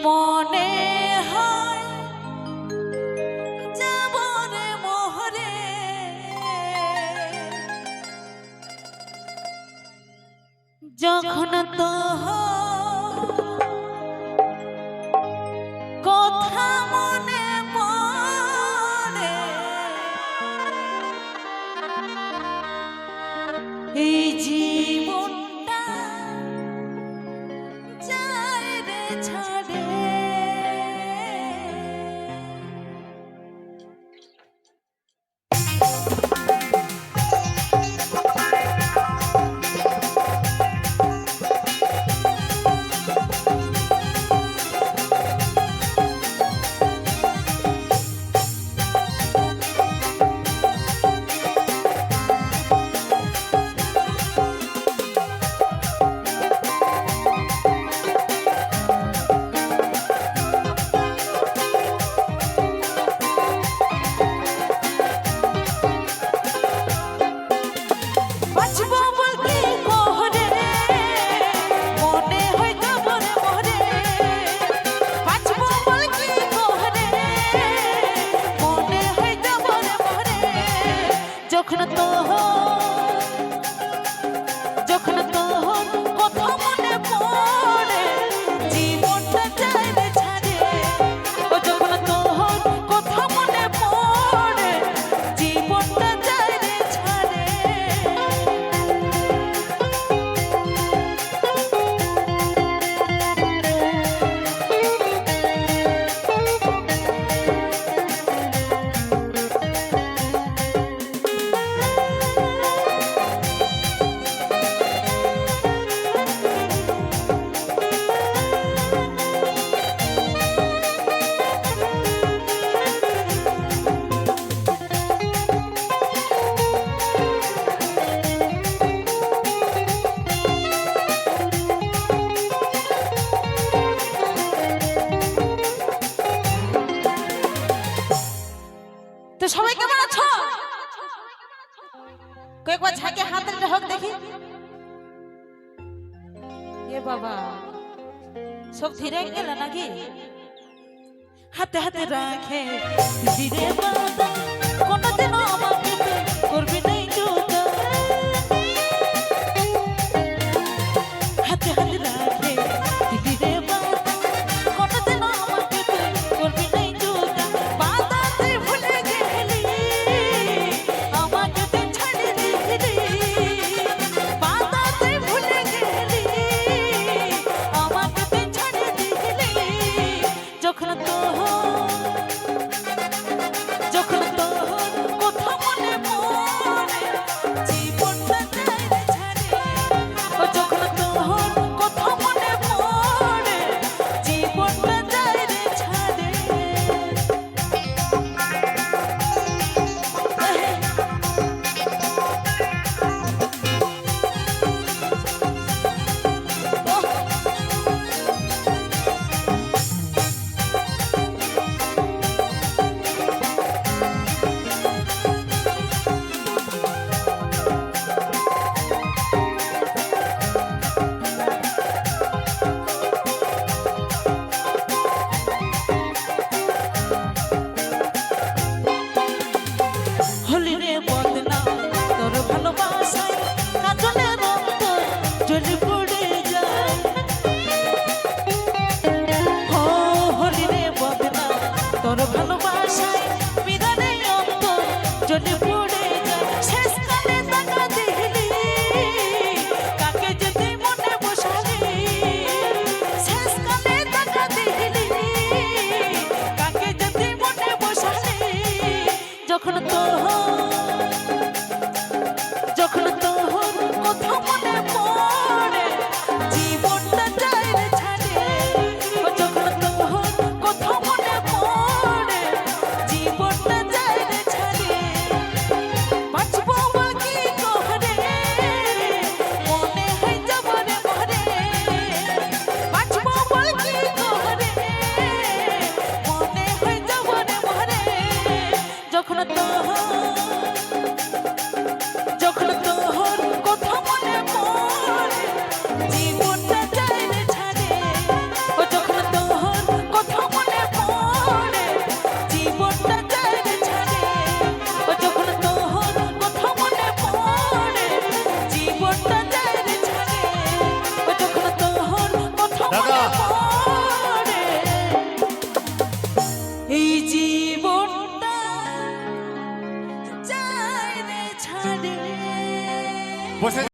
মনে হয় যাব রে মোহরে, যখন তো কথা মনে পড়ে, এই জীবনটা যায় রে ছাড়ে। সবাই কেমন আছো? কয়েকবার ঝাঁকে হাতের হোক দেখি। এ বাবা, সব ধীরে গেল নাকি? হাতে হাতে রাখে ধীরে বাবা, কোনদিন আমাকে করবি নাই জুদা। হাতে হাতে রাখে ধীরে বাবা, কোনদিন আমাকে করবি নাই জুদা। বাদাতে ভুলে গেলি আমাকে ছাড়ি দিলি, বাদাতে ভুলে গেলি আমাকে ছাড়ি দিলি। যখন তো কথা মনে বসে